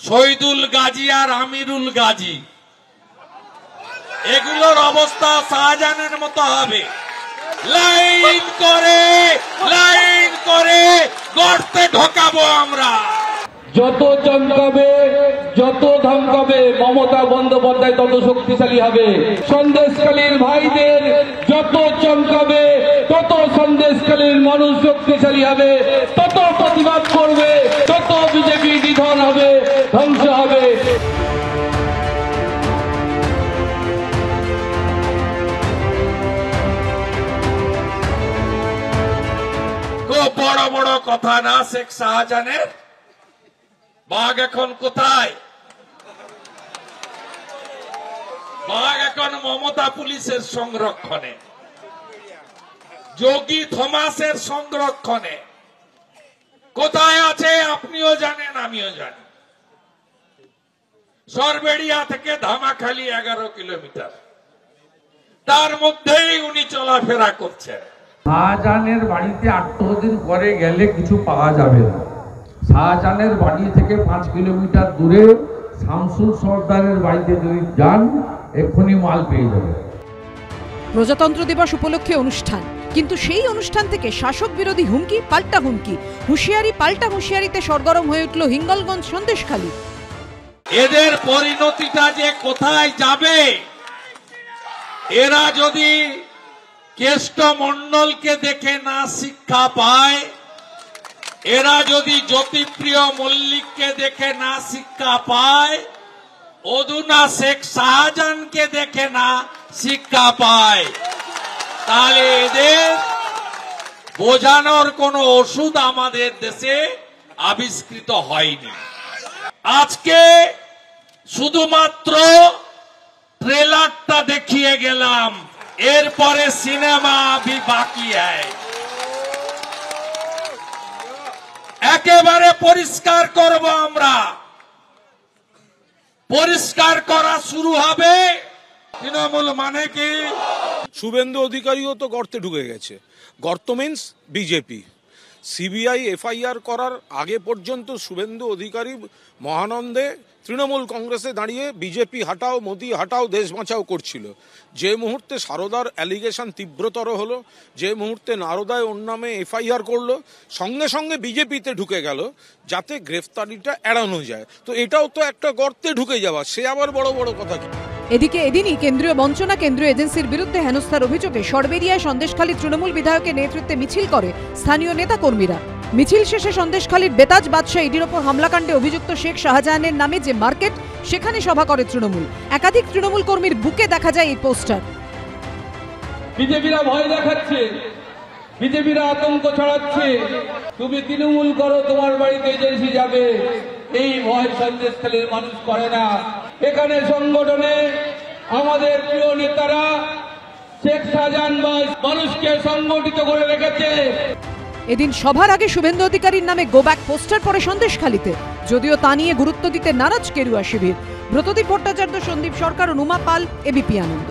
শহীদুল গাজী আর আমিরুল গাজী, এগুলোর অবস্থা শাহজাহানের মতো হবে। লাইন করে গর্তে ঢোকাবো আমরা। যত চমকাবে, যত ধমকাবে মমতা বন্দ্যোপাধ্যায় তত শক্তিশালী হবে। সন্দেশখালীর ভাইদের যত চমকাবে, তত সন্দেশখালীর মানুষ শক্তিশালী হবে, তত প্রতিবাদ করবে, তত বিজেপি নিধন হবে, ধ্বংস হবে। খুব বড় বড় কথা না শেখ শাহজাহানের। বাঘ এখন কোথায়? বাঘ এখন মমতা পুলিশের সংরক্ষণে, যোগী থমাসের সংরক্ষণে। কোথায় আছে আপনিও জানেন, আমিও জানি। সরবেড়িয়া থেকে ধামাখালি 11 কিলোমিটার, তার মধ্যেই উনি চলাফেরা করছেন। শাহজাহানের বাড়িতে 8 দিন পরে গেলে কিছু পাওয়া যাবে না। শাহজাহানের বাড়ি থেকে 5 কিলোমিটার দূরে শামসুল সর্দারের বাড়িতে যদি যান, এক্ষুনি মাল পেয়ে যাবে। প্রজাতন্ত্র দিবস উপলক্ষে অনুষ্ঠান, কিন্তু সেই অনুষ্ঠান থেকে শাসক বিরোধী হুমকি পাল্টা হুমকি, হুঁশিয়ারি পাল্টা হুঁশিয়ারিতে সরগরম হয়ে উঠল হিঙ্গলগঞ্জ সন্দেশখালী। এদের পরিণতিটা যে কোথায় যাবে, এরা যদি কেষ্ট মণ্ডলকে দেখে না শিক্ষা পায়, এরা যদি জ্যোতিপ্রিয় মল্লিককে দেখে না শিক্ষা পায়, অধুনা শেখ শাহজাহানকে দেখে না শিক্ষা পায়, তাহলে এদের বোঝানোর কোন ওষুধ আমাদের দেশে আবিষ্কৃত হয়নি। আজকে শুধুমাত্র ট্রেলারটা দেখিয়ে গেলাম, এরপরে সিনেমা भी বাকি है। একেবারে পরিষ্কার করব আমরা, পরিষ্কার করা শুরু হবে। তৃণমূল মানে কি? শুভেন্দু অধিকারীও তো গর্তে ঢুকে গেছে। গর্ত মিন্স বিজেপি। সিবিআই এফআইআর করার আগে পর্যন্ত শুভেন্দু অধিকারী মহানন্দে তৃণমূল কংগ্রেসে দাঁড়িয়ে বিজেপি হাটাও, মোদি হাটাও, দেশ বাঁচাও করছিল। যে মুহূর্তে সারদার অ্যালিগেশন তীব্রতর হলো, যে মুহূর্তে নারদায় ওর নামে এফআইআর করলো, সঙ্গে সঙ্গে বিজেপিতে ঢুকে গেল যাতে গ্রেফতারিটা এড়ানো যায়। তো এটাও তো একটা গর্তে ঢুকে যাওয়া, সে আবার বড় বড় কথা কি? এদিকে এদিনই কেন্দ্রীয় বঞ্চনা কেন্দ্রীয় এজেন্সির বিরুদ্ধে হেনস্থার অভিযোগে সরবেরিয়ায় সন্দেশখালী তৃণমূল বিধায়কের নেতৃত্বে মিছিল করে স্থানীয় নেতাকর্মীরা। মিছিল শেষে সন্দেশখালীর বেতাজ বাদশাহ ইডির ওপর হামলাকাণ্ডে অভিযুক্ত শেখ শাহজাহানের নামে যে মার্কেট, সেখানে সভা করে তৃণমূল। একাধিক তৃণমূল কর্মীর বুকে দেখা যায় এই পোস্টার। বিজেপিরা ভয় দেখাচ্ছে, বিজেপিরা আতঙ্ক ছড়াচ্ছে, তুমি তৃণমূল করো, তোমার বাড়িতে এজেন্সি যাবে। এই ভয় সন্দেশখালীর মানুষ করে না। এখানে সংগঠনে আমাদের প্রিয় নেতারা শেখ শাহজাহান মানুষকে সংগঠিত করে রেখেছে। এদিন সভার আগে শুভেন্দু অধিকারীর নামে গো ব্যাক পোস্টার পড়ে সন্দেশখালীতে, যদিও তা নিয়ে গুরুত্ব দিতে নারাজ কেরুয়া শিবির। ব্রতদীপ ভট্টাচার্য, সন্দীপ সরকার ও নুমা পাল, এবিপি আনন্দ।